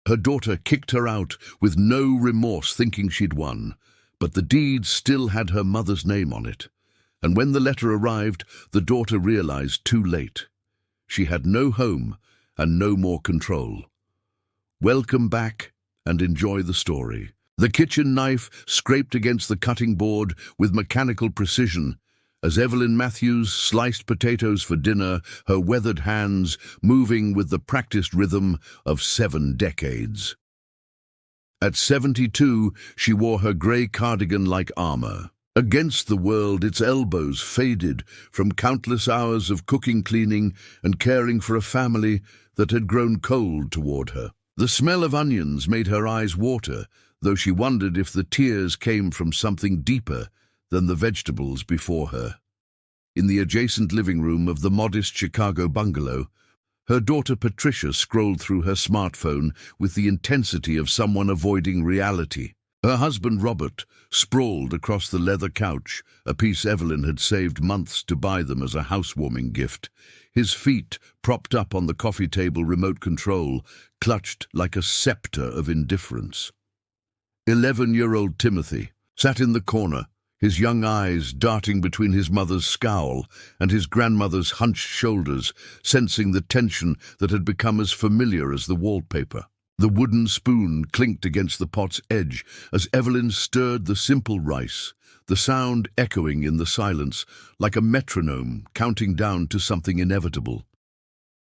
Her daughter kicked her out with no remorse, thinking she'd won. But the deed still had her mother's name on it. And when the letter arrived, the daughter realized too late. She had no home and no more control. Welcome back and enjoy the story. The kitchen knife scraped against the cutting board with mechanical precision as Evelyn Matthews sliced potatoes for dinner, her weathered hands moving with the practiced rhythm of 7 decades. At 72, she wore her grey cardigan like armor. Against the world, its elbows faded from countless hours of cooking, cleaning, and caring for a family that had grown cold toward her. The smell of onions made her eyes water, though she wondered if the tears came from something deeper than the vegetables before her. In the adjacent living room of the modest Chicago bungalow, her daughter Patricia scrolled through her smartphone with the intensity of someone avoiding reality. Her husband Robert sprawled across the leather couch, a piece Evelyn had saved months to buy them as a housewarming gift. His feet, propped up on the coffee table remote control, clutched like a scepter of indifference. 11-year-old Timothy sat in the corner, his young eyes darting between his mother's scowl and his grandmother's hunched shoulders, sensing the tension that had become as familiar as the wallpaper. The wooden spoon clinked against the pot's edge as Evelyn stirred the simple rice, the sound echoing in the silence like a metronome counting down to something inevitable.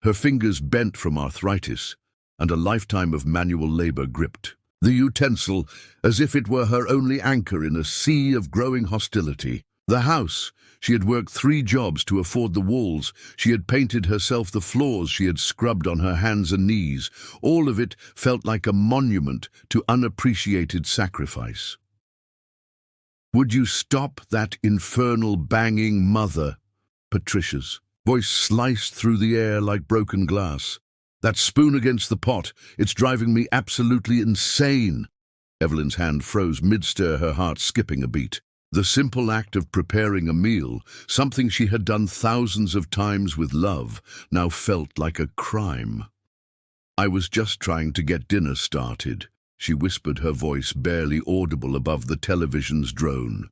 Her fingers bent from arthritis, and a lifetime of manual labor gripped the utensil as if it were her only anchor in a sea of growing hostility. The house, she had worked 3 jobs to afford the walls, she had painted herself the floors, she had scrubbed on her hands and knees. All of it felt like a monument to unappreciated sacrifice. "Would you stop that infernal banging, Mother?" Patricia's voice sliced through the air like broken glass. "That spoon against the pot, it's driving me absolutely insane." Evelyn's hand froze mid-stir, her heart skipping a beat. The simple act of preparing a meal, something she had done thousands of times with love, now felt like a crime. "I was just trying to get dinner started," she whispered, her voice barely audible above the television's drone.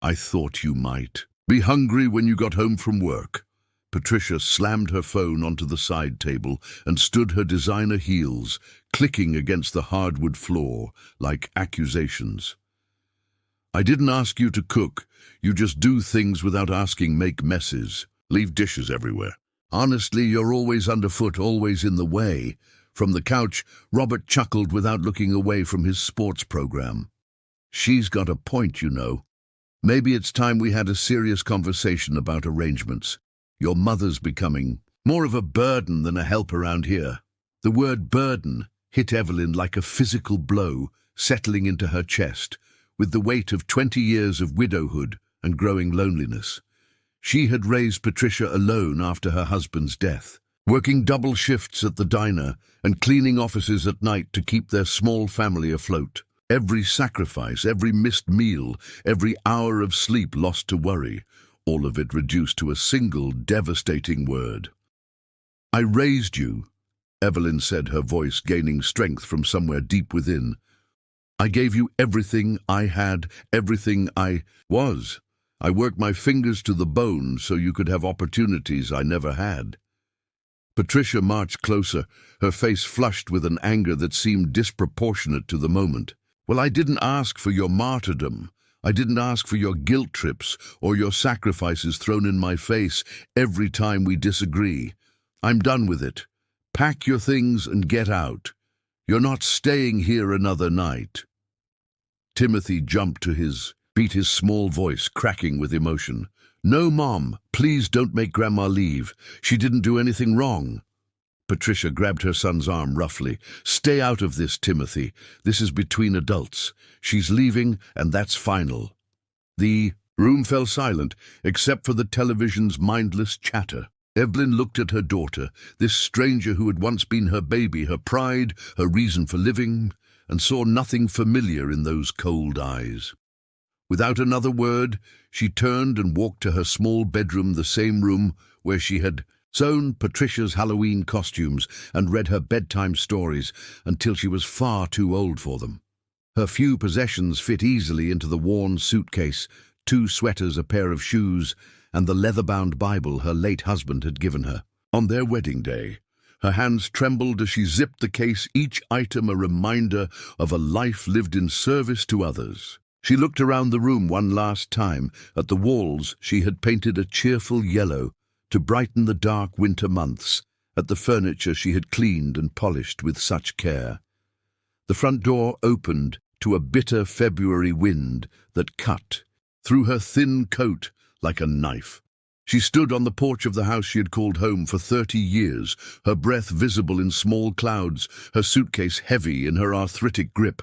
"I thought you might be hungry when you got home from work." Patricia slammed her phone onto the side table and stood her designer heels, clicking against the hardwood floor like accusations. "I didn't ask you to cook. You just do things without asking, make messes, leave dishes everywhere. Honestly, you're always underfoot, always in the way." From the couch, Robert chuckled without looking away from his sports program. "She's got a point, you know. Maybe it's time we had a serious conversation about arrangements. Your mother's becoming more of a burden than a help around here." The word burden hit Evelyn like a physical blow, settling into her chest, with the weight of 20 years of widowhood and growing loneliness. She had raised Patricia alone after her husband's death, working double shifts at the diner and cleaning offices at night to keep their small family afloat. Every sacrifice, every missed meal, every hour of sleep lost to worry, all of it reduced to a single devastating word. "I raised you," Evelyn said, her voice gaining strength from somewhere deep within. "I gave you everything I had, everything I was. I worked my fingers to the bone so you could have opportunities I never had." Patricia marched closer, her face flushed with an anger that seemed disproportionate to the moment. "Well, I didn't ask for your martyrdom. I didn't ask for your guilt trips or your sacrifices thrown in my face every time we disagree. I'm done with it. Pack your things and get out. You're not staying here another night." Timothy jumped to his feet, his small voice cracking with emotion. "No, Mom, please don't make Grandma leave. She didn't do anything wrong." Patricia grabbed her son's arm roughly. "Stay out of this, Timothy. This is between adults. She's leaving, and that's final." The room fell silent, except for the television's mindless chatter. Evelyn looked at her daughter, this stranger who had once been her baby, her pride, her reason for living, and saw nothing familiar in those cold eyes. Without another word, she turned and walked to her small bedroom, the same room where she had sewn Patricia's Halloween costumes, and read her bedtime stories until she was far too old for them. Her few possessions fit easily into the worn suitcase, 2 sweaters, a pair of shoes, and the leather-bound Bible her late husband had given her. On their wedding day, her hands trembled as she zipped the case, each item a reminder of a life lived in service to others. She looked around the room one last time. At the walls she had painted a cheerful yellow to brighten the dark winter months, at the furniture she had cleaned and polished with such care. The front door opened to a bitter February wind that cut through her thin coat like a knife. She stood on the porch of the house she had called home for 30 years, her breath visible in small clouds, her suitcase heavy in her arthritic grip.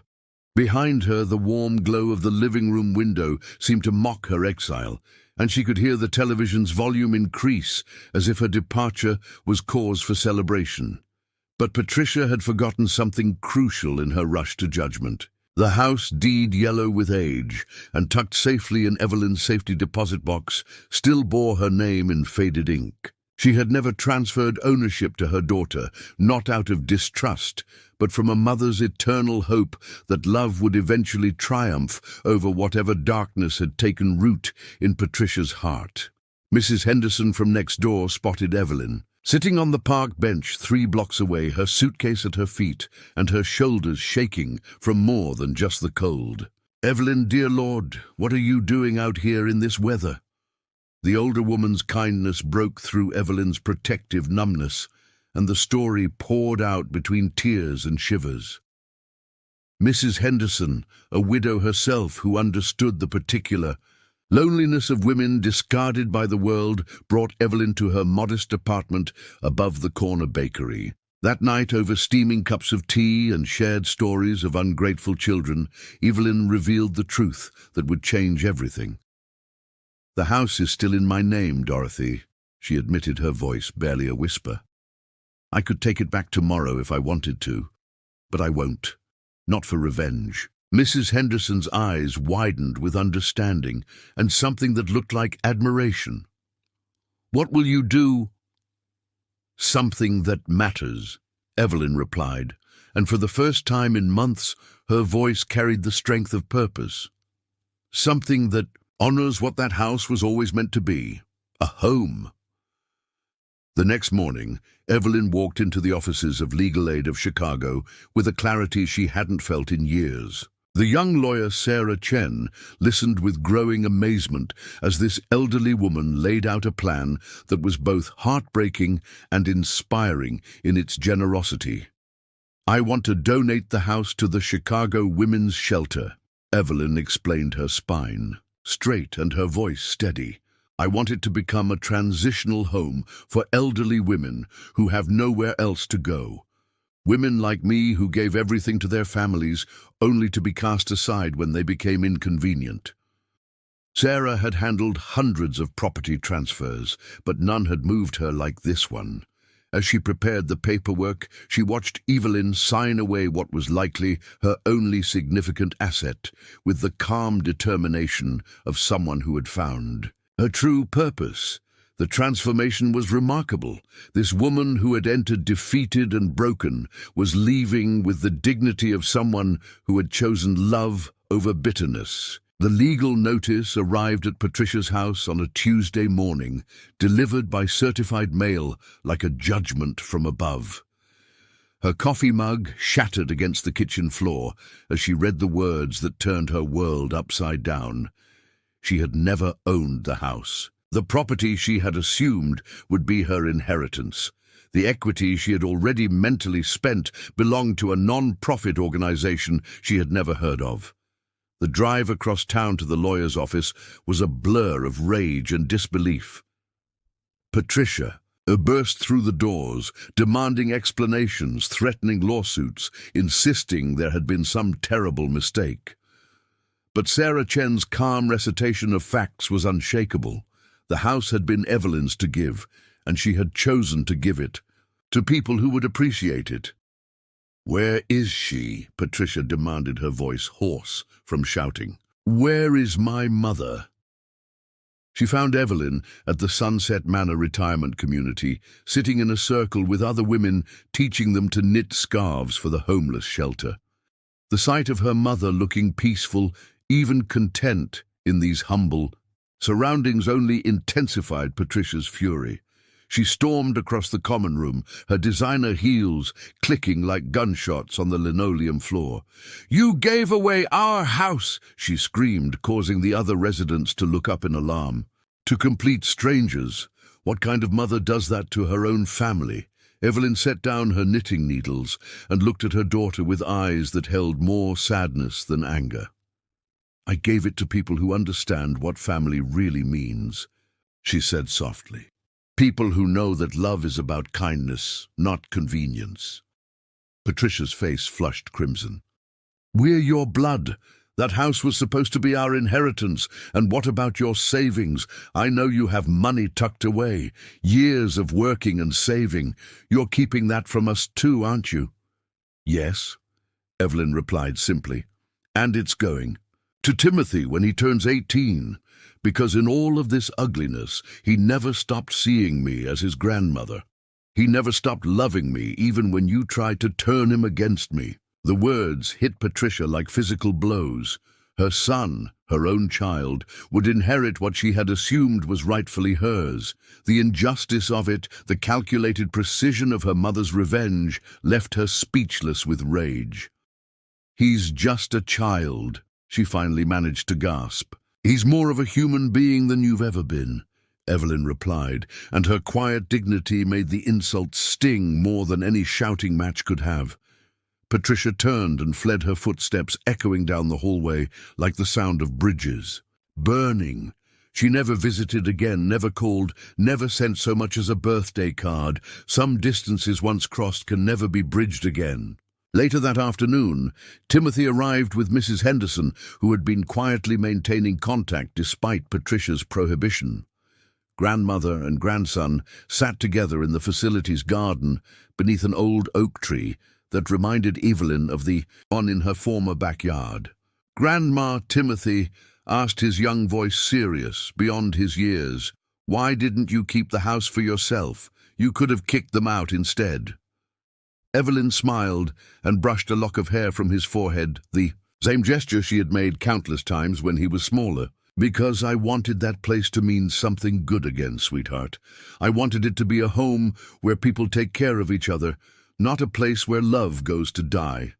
Behind her, the warm glow of the living room window seemed to mock her exile, and she could hear the television's volume increase as if her departure was cause for celebration. But Patricia had forgotten something crucial in her rush to judgment. The house, deed yellow with age and tucked safely in Evelyn's safety deposit box, still bore her name in faded ink. She had never transferred ownership to her daughter, not out of distrust, but from a mother's eternal hope that love would eventually triumph over whatever darkness had taken root in Patricia's heart. Mrs. Henderson from next door spotted Evelyn, sitting on the park bench 3 blocks away, her suitcase at her feet and her shoulders shaking from more than just the cold. "Evelyn, dear Lord, what are you doing out here in this weather?" The older woman's kindness broke through Evelyn's protective numbness, and the story poured out between tears and shivers. Mrs. Henderson, a widow herself who understood the particular loneliness of women discarded by the world, brought Evelyn to her modest apartment above the corner bakery. That night, over steaming cups of tea and shared stories of ungrateful children, Evelyn revealed the truth that would change everything. "The house is still in my name, Dorothy," she admitted, her voice barely a whisper. "I could take it back tomorrow if I wanted to, but I won't. Not for revenge." Mrs. Henderson's eyes widened with understanding and something that looked like admiration. "What will you do?" "Something that matters," Evelyn replied, and for the first time in months her voice carried the strength of purpose. "Something that honors what that house was always meant to be, a home." The next morning, Evelyn walked into the offices of Legal Aid of Chicago with a clarity she hadn't felt in years. The young lawyer Sarah Chen listened with growing amazement as this elderly woman laid out a plan that was both heartbreaking and inspiring in its generosity. "I want to donate the house to the Chicago Women's Shelter," Evelyn explained, her spine straight and her voice steady. "I want it to become a transitional home for elderly women who have nowhere else to go. Women like me who gave everything to their families only to be cast aside when they became inconvenient." Sarah had handled hundreds of property transfers, but none had moved her like this one. As she prepared the paperwork, she watched Evelyn sign away what was likely her only significant asset, with the calm determination of someone who had found her true purpose. The transformation was remarkable. This woman who had entered defeated and broken was leaving with the dignity of someone who had chosen love over bitterness. The legal notice arrived at Patricia's house on a Tuesday morning, delivered by certified mail like a judgment from above. Her coffee mug shattered against the kitchen floor as she read the words that turned her world upside down. She had never owned the house. The property she had assumed would be her inheritance. The equity she had already mentally spent belonged to a non-profit organization she had never heard of. The drive across town to the lawyer's office was a blur of rage and disbelief. Patricia burst through the doors, demanding explanations, threatening lawsuits, insisting there had been some terrible mistake. But Sarah Chen's calm recitation of facts was unshakable. The house had been Evelyn's to give, and she had chosen to give it to people who would appreciate it. "Where is she?" Patricia demanded, her voice hoarse from shouting. "Where is my mother?" She found Evelyn at the Sunset Manor retirement community, sitting in a circle with other women, teaching them to knit scarves for the homeless shelter. The sight of her mother looking peaceful, even content, in these humble surroundings only intensified Patricia's fury. She stormed across the common room, her designer heels clicking like gunshots on the linoleum floor. "You gave away our house!" she screamed, causing the other residents to look up in alarm. To complete strangers? What kind of mother does that to her own family? Evelyn set down her knitting needles and looked at her daughter with eyes that held more sadness than anger. "I gave it to people who understand what family really means," she said softly. "People who know that love is about kindness, not convenience." Patricia's face flushed crimson. "We're your blood. That house was supposed to be our inheritance. And what about your savings? I know you have money tucked away. Years of working and saving. You're keeping that from us too, aren't you?" "Yes," Evelyn replied simply. "And it's going to Timothy when he turns 18, because in all of this ugliness, he never stopped seeing me as his grandmother. He never stopped loving me, even when you tried to turn him against me." The words hit Patricia like physical blows. Her son, her own child, would inherit what she had assumed was rightfully hers. The injustice of it, the calculated precision of her mother's revenge, left her speechless with rage. "He's just a child," she finally managed to gasp. "He's more of a human being than you've ever been," Evelyn replied, and her quiet dignity made the insult sting more than any shouting match could have. Patricia turned and fled, her footsteps echoing down the hallway like the sound of bridges burning. She never visited again, never called, never sent so much as a birthday card. Some distances once crossed can never be bridged again. Later that afternoon, Timothy arrived with Mrs. Henderson, who had been quietly maintaining contact despite Patricia's prohibition. Grandmother and grandson sat together in the facility's garden beneath an old oak tree that reminded Evelyn of the one in her former backyard. "Grandma," Timothy asked, his young voice serious, beyond his years, "why didn't you keep the house for yourself? You could have kicked them out instead." Evelyn smiled and brushed a lock of hair from his forehead, the same gesture she had made countless times when he was smaller. "Because I wanted that place to mean something good again, sweetheart. I wanted it to be a home where people take care of each other, not a place where love goes to die.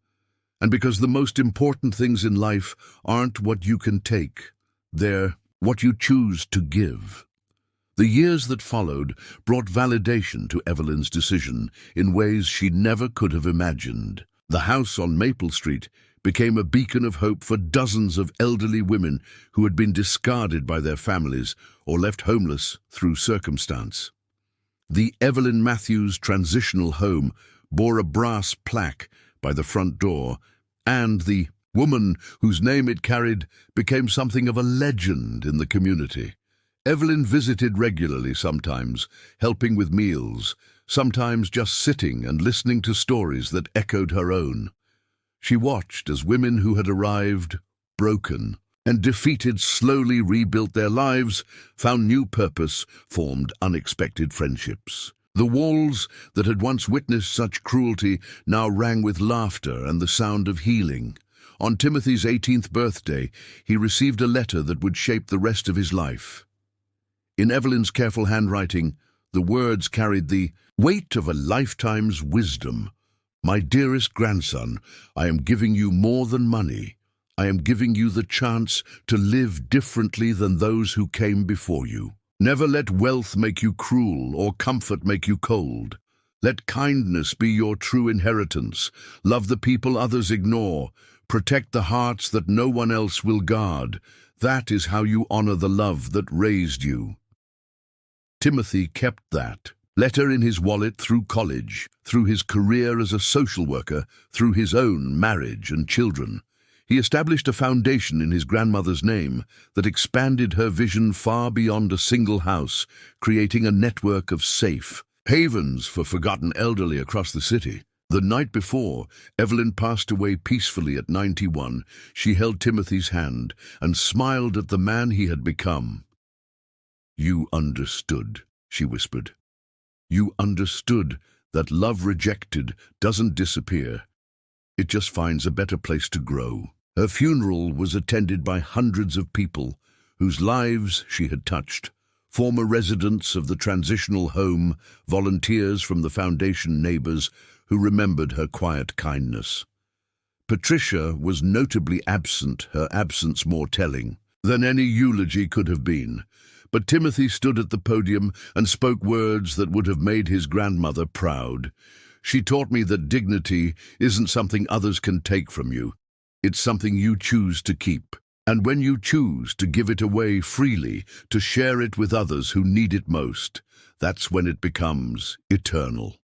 And because the most important things in life aren't what you can take, they're what you choose to give." The years that followed brought validation to Evelyn's decision in ways she never could have imagined. The house on Maple Street became a beacon of hope for dozens of elderly women who had been discarded by their families or left homeless through circumstance. The Evelyn Matthews Transitional Home bore a brass plaque by the front door, and the woman whose name it carried became something of a legend in the community. Evelyn visited regularly, sometimes helping with meals, sometimes just sitting and listening to stories that echoed her own. She watched as women who had arrived, broken, and defeated slowly rebuilt their lives, found new purpose, formed unexpected friendships. The walls that had once witnessed such cruelty now rang with laughter and the sound of healing. On Timothy's 18th birthday, he received a letter that would shape the rest of his life. In Evelyn's careful handwriting, the words carried the weight of a lifetime's wisdom. "My dearest grandson, I am giving you more than money. I am giving you the chance to live differently than those who came before you. Never let wealth make you cruel or comfort make you cold. Let kindness be your true inheritance. Love the people others ignore. Protect the hearts that no one else will guard. That is how you honor the love that raised you." Timothy kept that letter in his wallet through college, through his career as a social worker, through his own marriage and children. He established a foundation in his grandmother's name that expanded her vision far beyond a single house, creating a network of safe havens for forgotten elderly across the city. The night before Evelyn passed away peacefully at 91, she held Timothy's hand and smiled at the man he had become. "You understood," she whispered. "You understood that love rejected doesn't disappear. It just finds a better place to grow." Her funeral was attended by hundreds of people whose lives she had touched. Former residents of the transitional home, volunteers from the foundation, neighbors who remembered her quiet kindness. Patricia was notably absent, her absence more telling than any eulogy could have been. But Timothy stood at the podium and spoke words that would have made his grandmother proud. "She taught me that dignity isn't something others can take from you. It's something you choose to keep. And when you choose to give it away freely, to share it with others who need it most, that's when it becomes eternal."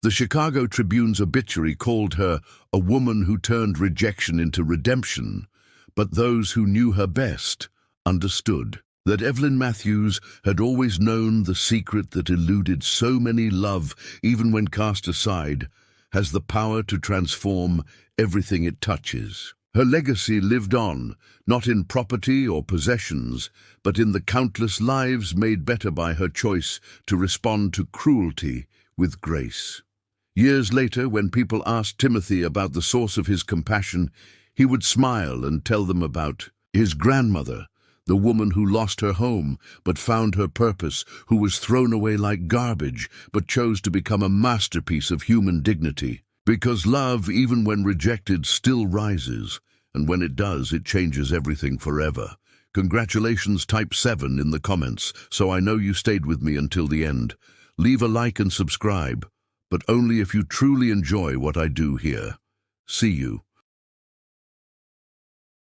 The Chicago Tribune's obituary called her a woman who turned rejection into redemption, but those who knew her best understood that Evelyn Matthews had always known the secret that eluded so many. Love, even when cast aside, has the power to transform everything it touches. Her legacy lived on, not in property or possessions, but in the countless lives made better by her choice to respond to cruelty with grace. Years later, when people asked Timothy about the source of his compassion, he would smile and tell them about his grandmother, the woman who lost her home but found her purpose, who was thrown away like garbage but chose to become a masterpiece of human dignity. Because love, even when rejected, still rises, and when it does, it changes everything forever. Congratulations, type 7 in the comments, so I know you stayed with me until the end. Leave a like and subscribe, but only if you truly enjoy what I do here. See you.